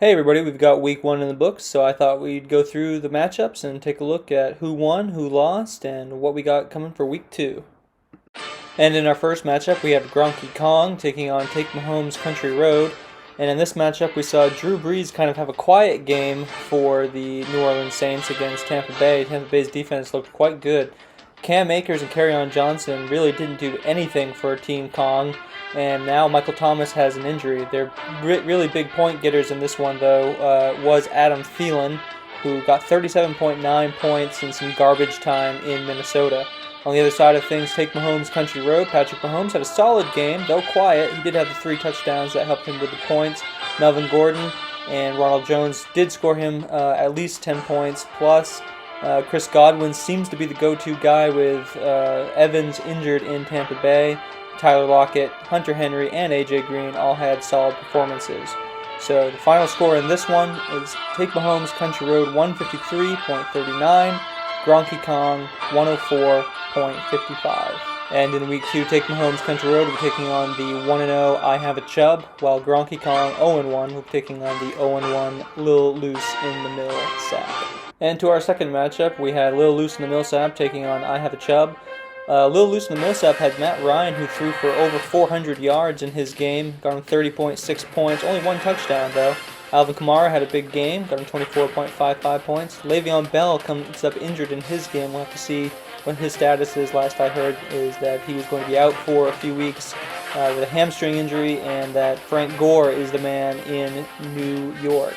Hey everybody, we've got week one in the books, so I thought we'd go through the matchups and take a look at who won, who lost, and what we got coming for week two. And in our first matchup, we had Gronky Kong taking on Take Mahomes Country Road. And in this matchup, we saw Drew Brees kind of have a quiet game for the New Orleans Saints against Tampa Bay. Tampa Bay's defense looked quite good. Cam Akers and Kerryon Johnson really didn't do anything for Team Kong, and now Michael Thomas has an injury. Their really big point getters in this one, though, was Adam Thielen, who got 37.9 points in some garbage time in Minnesota. On the other side of things, Take Mahomes Country Road. Patrick Mahomes had a solid game, though quiet. He did have the 3 touchdowns that helped him with the points. Melvin Gordon and Ronald Jones did score him at least 10 points, plus Chris Godwin seems to be the go-to guy with Evans injured in Tampa Bay. Tyler Lockett, Hunter Henry, and A.J. Green all had solid performances. So the final score in this one is Take Mahomes Country Road 153.39, Gronky Kong 104.55. And in week 2, Take Mahomes Country Road will be taking on the 1-0 I Have a Chubb, while Gronky Kong 0-1 will be taking on the 0-1 Lil Loose in the Millsap. And to our second matchup, we had Lil Loose in the Millsap taking on I Have a Chubb. Lil Loose in the Millsap had Matt Ryan, who threw for over 400 yards in his game, got him 30.6 points, only 1 touchdown though. Alvin Kamara had a big game, got him 24.55 points. Le'Veon Bell comes up injured in his game. We'll have to see what his status is. Last I heard is that he was going to be out for a few weeks with a hamstring injury, and that Frank Gore is the man in New York.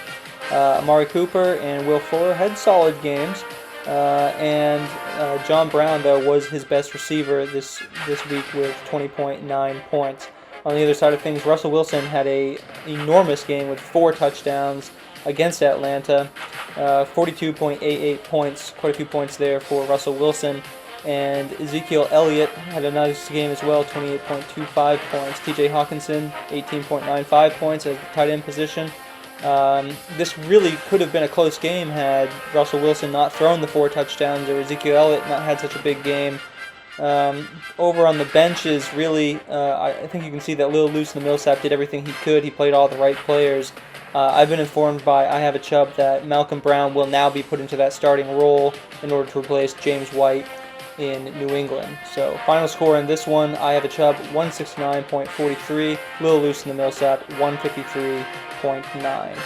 Amari Cooper and Will Fuller had solid games, and John Brown, though, was his best receiver this week with 20.9 points. On the other side of things, Russell Wilson had an enormous game with 4 touchdowns against Atlanta, 42.88 points, quite a few points there for Russell Wilson. And Ezekiel Elliott had a nice game as well, 28.25 points. TJ Hawkinson, 18.95 points at the tight end position. This really could have been a close game had Russell Wilson not thrown the 4 touchdowns or Ezekiel Elliott not had such a big game. Over on the benches, really, I think you can see that Lil Loose in the Millsap did everything he could. He played all the right players. I've been informed by I Have a Chubb that Malcolm Brown will now be put into that starting role in order to replace James White in New England. So final score in this one, I Have a Chubb 169.43, Lil Loose in the Millsap 153.9.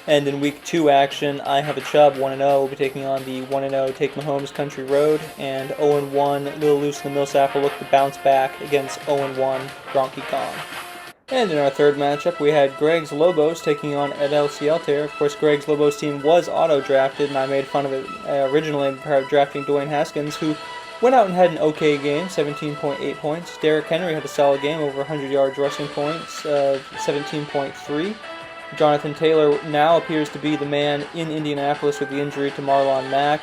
And in week 2 action, I Have a Chubb 1-0 will be taking on the 1-0 Take Mahomes Country Road, and 0-1 Lil Loose in the Millsap will look to bounce back against 0-1 Gronky Kong. And in our third matchup, we had Greg's Lobos taking on Edel Cielter. Of course, Greg's Lobos team was auto-drafted, and I made fun of it originally by drafting Dwayne Haskins, who went out and had an okay game, 17.8 points. Derrick Henry had a solid game, over 100 yards rushing points, 17.3. Jonathan Taylor now appears to be the man in Indianapolis with the injury to Marlon Mack.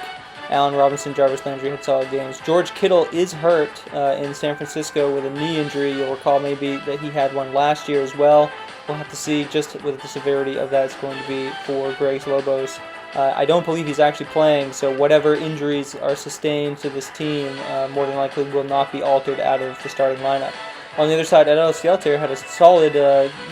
Allen Robinson, Jarvis Landry had solid games. George Kittle is hurt in San Francisco with a knee injury. You'll recall maybe that he had one last year as well. We'll have to see just what the severity of that is going to be for Greg's Lobos. I don't believe he's actually playing, so whatever injuries are sustained to this team more than likely will not be altered out of the starting lineup. On the other side, Edel Cielter had a solid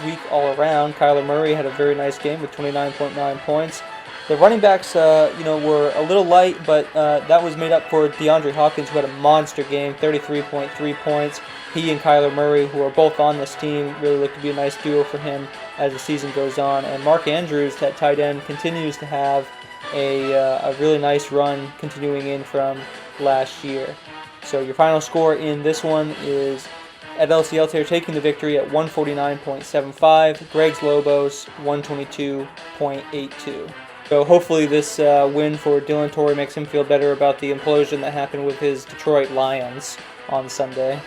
week all around. Kyler Murray had a very nice game with 29.9 points. The running backs, were a little light, but that was made up for DeAndre Hopkins, who had a monster game, 33.3 points. He and Kyler Murray, who are both on this team, really look to be a nice duo for him as the season goes on. And Mark Andrews, that tight end, continues to have a really nice run continuing in from last year. So your final score in this one is Edel Cielter taking the victory at 149.75, Greg's Lobos 122.82. So hopefully this win for Dylan Torrey makes him feel better about the implosion that happened with his Detroit Lions on Sunday.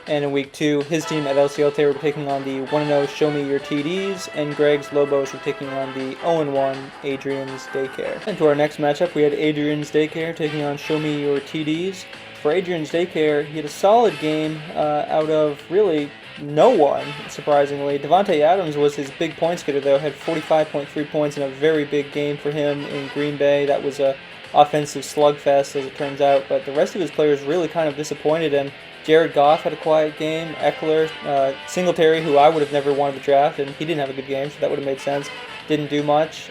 And in week 2, his team at LCLT were taking on the 1-0 Show Me Your TDs, and Greg's Lobos were taking on the 0-1 Adrian's Daycare. And to our next matchup, we had Adrian's Daycare taking on Show Me Your TDs. For Adrian's Daycare, he had a solid game out of really no one, surprisingly. Devontae Adams was his big points getter, though, had 45.3 points in a very big game for him in Green Bay. That was a offensive slugfest, as it turns out, but the rest of his players really kind of disappointed him. Jared Goff had a quiet game. Eckler, Singletary, who I would have never wanted to draft, and he didn't have a good game, so that would have made sense. Didn't do much.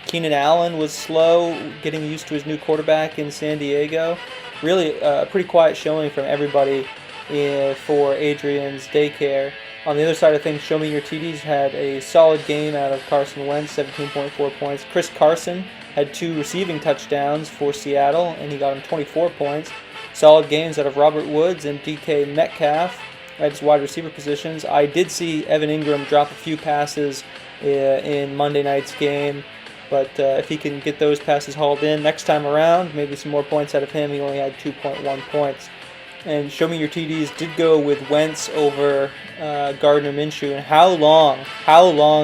Keenan Allen was slow, getting used to his new quarterback in San Diego. Really a pretty quiet showing from everybody for Adrian's daycare. On the other side of things, Show Me Your TDs had a solid game out of Carson Wentz, 17.4 points. Chris Carson had 2 receiving touchdowns for Seattle, and he got him 24 points. Solid games out of Robert Woods and DK Metcalf at his wide receiver positions. I did see Evan Ingram drop a few passes in Monday night's game, but if he can get those passes hauled in next time around, maybe some more points out of him. He only had 2.1 points. And Show Me Your TDs did go with Wentz over Gardner Minshew. And how long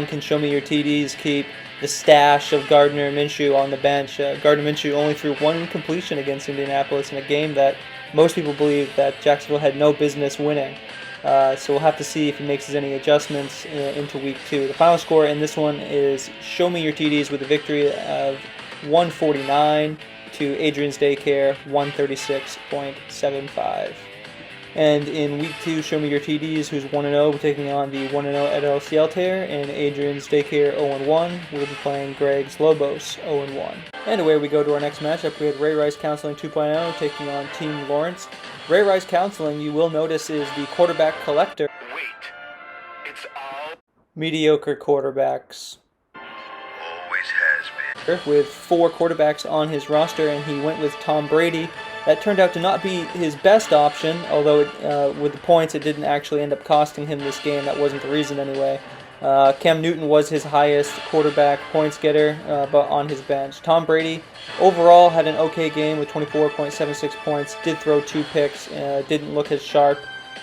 can Show Me Your TDs keep the stash of Gardner Minshew on the bench? Gardner Minshew only threw 1 incompletion against Indianapolis in a game that most people believe that Jacksonville had no business winning. So we'll have to see if he makes any adjustments into Week 2. The final score in this one is Show Me Your TDs with a victory of 149 to Adrian's Daycare, 136.75. And in Week 2, Show Me Your TDs, who's 1-0, taking on the 1-0 LCL Altair, and Adrian's Daycare 0-1. We'll be playing Greg's Lobos 0-1. And away we go to our next matchup. We had Ray Rice Counseling 2.0 taking on Team Lawrence. Ray Rice Counseling, you will notice, is the quarterback collector. Wait, it's all Mediocre quarterbacks. always has been. With 4 quarterbacks on his roster, and he went with Tom Brady. That turned out to not be his best option, although with the points it didn't actually end up costing him this game. That wasn't the reason anyway. Cam Newton was his highest quarterback points getter, but on his bench. Tom Brady overall had an okay game with 24.76 points, did throw 2 picks, didn't look as sharp,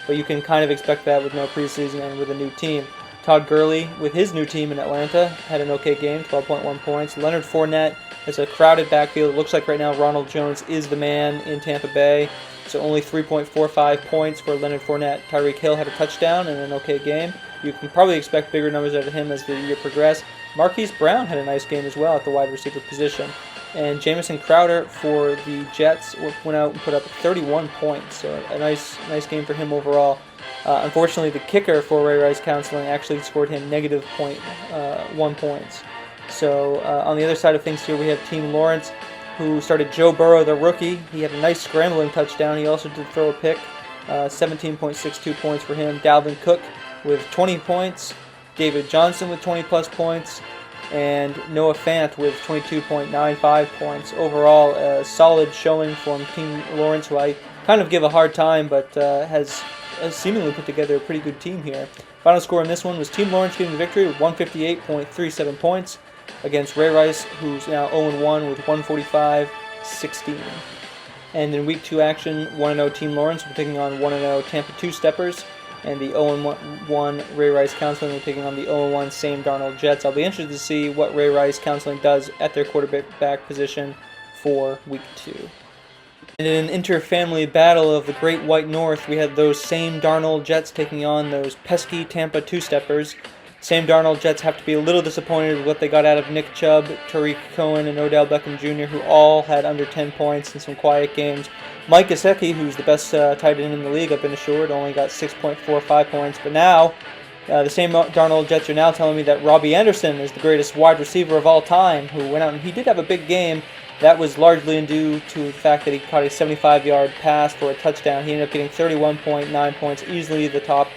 but you can kind of expect that with no preseason and with a new team. Todd Gurley, with his new team in Atlanta, had an okay game, 12.1 points. Leonard Fournette has a crowded backfield. It looks like right now Ronald Jones is the man in Tampa Bay, so only 3.45 points for Leonard Fournette. Tyreek Hill had a touchdown and an okay game. You can probably expect bigger numbers out of him as the year progresses. Marquise Brown had a nice game as well at the wide receiver position. And Jamison Crowder for the Jets went out and put up 31 points, so a nice game for him overall. Unfortunately, the kicker for Ray Rice Counseling actually scored him -1 points. So on the other side of things here, we have Team Lawrence, who started Joe Burrow, the rookie. He had a nice scrambling touchdown. He also did throw a pick, 17.62 points for him. Dalvin Cook with 20 points. David Johnson with 20-plus points. And Noah Fant with 22.95 points. Overall, a solid showing from Team Lawrence, who I kind of give a hard time, but has seemingly put together a pretty good team here. Final score in this one was Team Lawrence getting the victory with 158.37 points against Ray Rice, who's now 0-1 with 145.16. And in Week 2 action, 1-0 Team Lawrence will be taking on 1-0 Tampa 2-steppers, and the 0-1 Ray Rice Counseling will be taking on the 0-1 Same Darnold Jets. I'll be interested to see what Ray Rice Counseling does at their quarterback position for Week 2. And in an inter-family battle of the Great White North, we had those Same Darnold Jets taking on those pesky Tampa 2-steppers. Same Darnold Jets have to be a little disappointed with what they got out of Nick Chubb, Tariq Cohen, and Odell Beckham Jr., who all had under 10 points in some quiet games. Mike Gesicki, who's the best tight end in the league, I've been assured, only got 6.45 points. But now, the Same Darnold Jets are now telling me that Robbie Anderson is the greatest wide receiver of all time, who went out and he did have a big game. That was largely due to the fact that he caught a 75-yard pass for a touchdown. He ended up getting 31.9 points, easily the top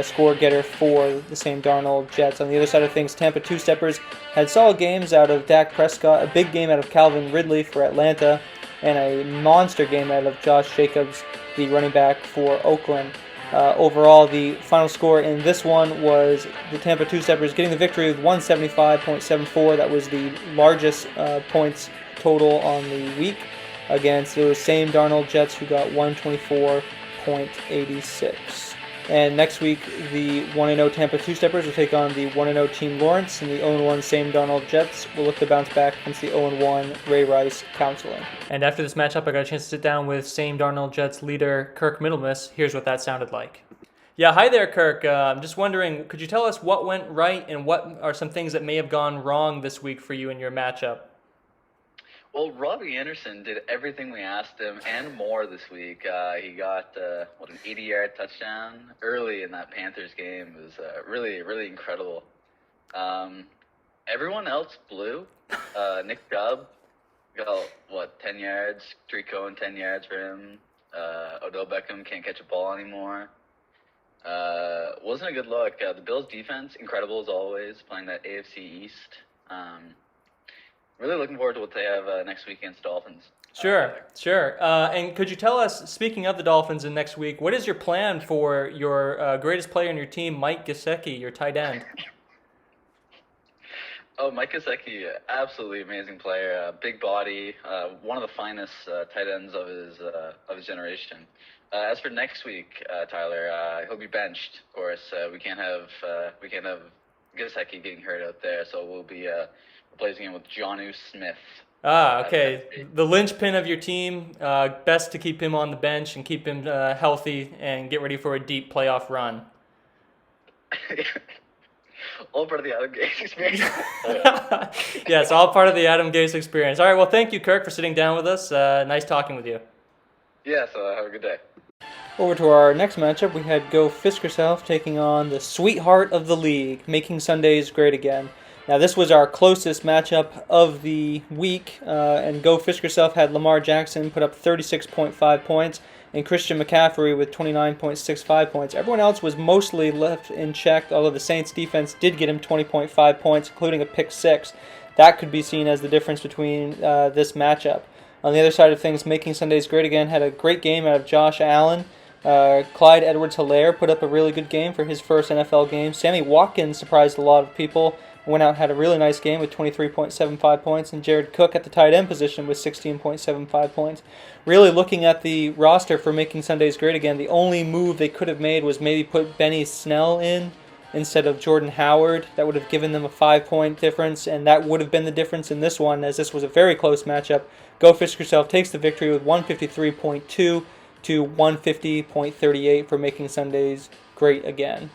score getter for the Same Darnold Jets. On the other side of things, Tampa 2-steppers had solid games out of Dak Prescott, a big game out of Calvin Ridley for Atlanta, and a monster game out of Josh Jacobs, the running back for Oakland. Overall, the final score in this one was the Tampa 2-steppers getting the victory with 175.74. That was the largest points total on the week against those Same Darnold Jets, who got 124.86. And next week, the 1-0 Tampa 2-steppers will take on the 1-0 Team Lawrence, and the 0-1 Same Darnold Jets will look to bounce back against the 0-1 Ray Rice Counseling. And after this matchup, I got a chance to sit down with Same Darnold Jets leader Kirk Middlemiss. Here's what that sounded like. Yeah, hi there, Kirk. I'm just wondering, could you tell us what went right and what are some things that may have gone wrong this week for you in your matchup? Well, Robbie Anderson did everything we asked him and more this week. He got an 80-yard touchdown early in that Panthers game. It was really, really incredible. Everyone else blew. Nick Chubb got 10 yards. Tree Cohen 10 yards for him. Odell Beckham can't catch a ball anymore. Wasn't a good look. The Bills' defense, incredible as always, playing that AFC East. Really looking forward to what they have next week against Dolphins. Sure. And could you tell us, speaking of the Dolphins in next week, what is your plan for your greatest player in your team, Mike Gesicki, your tight end? Oh, Mike Gesicki, absolutely amazing player. Big body, one of the finest tight ends of his generation. As for next week, Tyler, he'll be benched. Of course, we can't have Gesicki getting hurt out there, so we'll be replacing him with Jonnu Smith. Okay. The linchpin of your team. Best to keep him on the bench and keep him healthy and get ready for a deep playoff run. All part of the Adam Gase experience. Yes, all part of the Adam Gase experience. All right, well, thank you, Kirk, for sitting down with us. Nice talking with you. Yeah, so have a good day. Over to our next matchup, we had Go Fisk Yourself taking on the sweetheart of the league, making Sundays great again. Now, this was our closest matchup of the week, and Go Fisk Yourself had Lamar Jackson put up 36.5 points and Christian McCaffrey with 29.65 points. Everyone else was mostly left in check, although the Saints defense did get him 20.5 points, including a pick six. That could be seen as the difference between this matchup. On the other side of things, making Sundays great again had a great game out of Josh Allen. Clyde Edwards-Helaire put up a really good game for his first NFL game. Sammy Watkins surprised a lot of people. Went out and had a really nice game with 23.75 points, and Jared Cook at the tight end position with 16.75 points. Really looking at the roster for making Sundays great again, the only move they could have made was maybe put Benny Snell in instead of Jordan Howard. That would have given them a 5-point difference, and that would have been the difference in this one, as this was a very close matchup. Go Fisk Yourself takes the victory with 153.2 to 150.38 for making Sundays great again.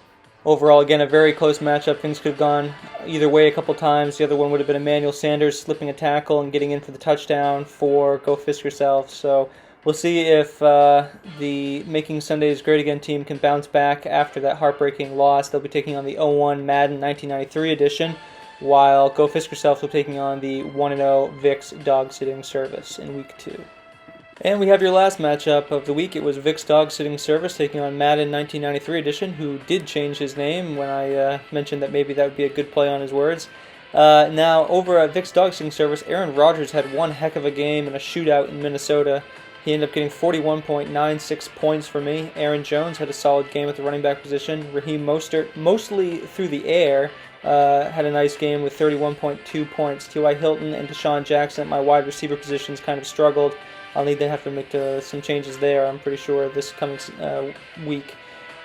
Overall, again, a very close matchup. Things could have gone either way a couple times. The other one would have been Emmanuel Sanders slipping a tackle and getting in for the touchdown for Go Fisk Yourself. So we'll see if the Making Sundays Great Again team can bounce back after that heartbreaking loss. They'll be taking on the 0-1 Madden 1993 edition, while Go Fisk Yourself will be taking on the 1-0 Vic's Dog Sitting Service in Week 2. And we have your last matchup of the week. It was Vic's Dog Sitting Service taking on Madden 1993 edition, who did change his name when I mentioned that maybe that would be a good play on his words. Now, over at Vic's Dog Sitting Service, Aaron Rodgers had one heck of a game in a shootout in Minnesota. He ended up getting 41.96 points for me. Aaron Jones had a solid game at the running back position. Raheem Mostert, mostly through the air, had a nice game with 31.2 points. T.Y. Hilton and Deshaun Jackson at my wide receiver positions kind of struggled. I'll need to have to make some changes there, I'm pretty sure, this coming week.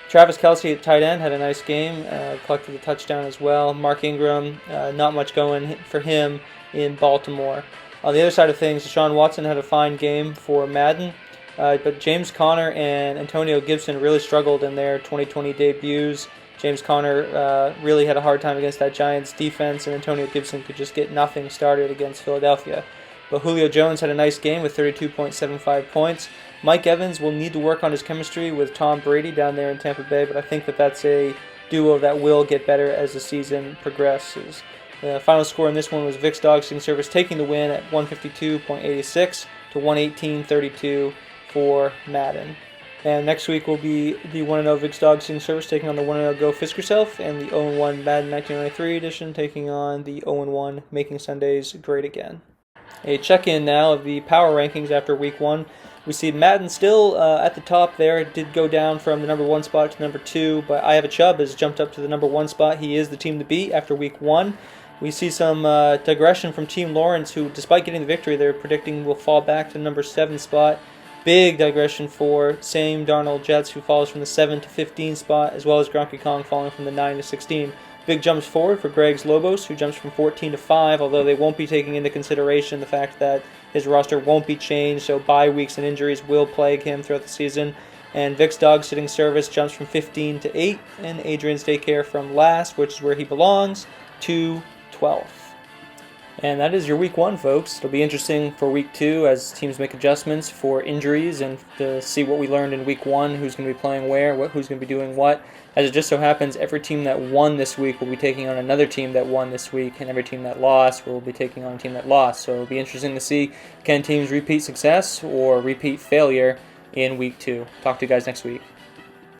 Travis Kelce at tight end had a nice game, collected a touchdown as well. Mark Ingram, not much going for him in Baltimore. On the other side of things, Deshaun Watson had a fine game for Madden, but James Conner and Antonio Gibson really struggled in their 2020 debuts. James Conner really had a hard time against that Giants defense, and Antonio Gibson could just get nothing started against Philadelphia. But Julio Jones had a nice game with 32.75 points. Mike Evans will need to work on his chemistry with Tom Brady down there in Tampa Bay, but I think that that's a duo that will get better as the season progresses. The final score in this one was Vic's Dog Sitting Service taking the win at 152.86 to 118.32 for Madden. And next week will be the 1-0 Vic's Dog Sitting Service taking on the 1-0 Go Fisk Yourself, and the 0-1 Madden 1993 edition taking on the 0-1 Making Sundays Great Again. A check-in now of the power rankings after Week 1. We see Madden still at the top there. It did go down from the number 1 spot to number 2, but I Have a Chubb has jumped up to the number 1 spot. He is the team to beat after Week 1. We see some digression from Team Lawrence, who, despite getting the victory, they're predicting will fall back to the number 7 spot. Big digression for Same Darnold Jets, who falls from the 7 to 15 spot, as well as Gronky Kong falling from the 9 to 16. Big jumps forward for Greg's Lobos, who jumps from 14 to 5, although they won't be taking into consideration the fact that his roster won't be changed, so bye weeks and injuries will plague him throughout the season. And Vic's Dog Sitting Service jumps from 15 to 8, and Adrian's Daycare from last, which is where he belongs, to 12th. And that is your week 1, folks. It'll be interesting for week 2 as teams make adjustments for injuries and to see what we learned in week 1, who's going to be playing where, who's going to be doing what. As it just so happens, every team that won this week will be taking on another team that won this week, and every team that lost will be taking on a team that lost. So it'll be interesting to see, can teams repeat success or repeat failure in week 2. Talk to you guys next week.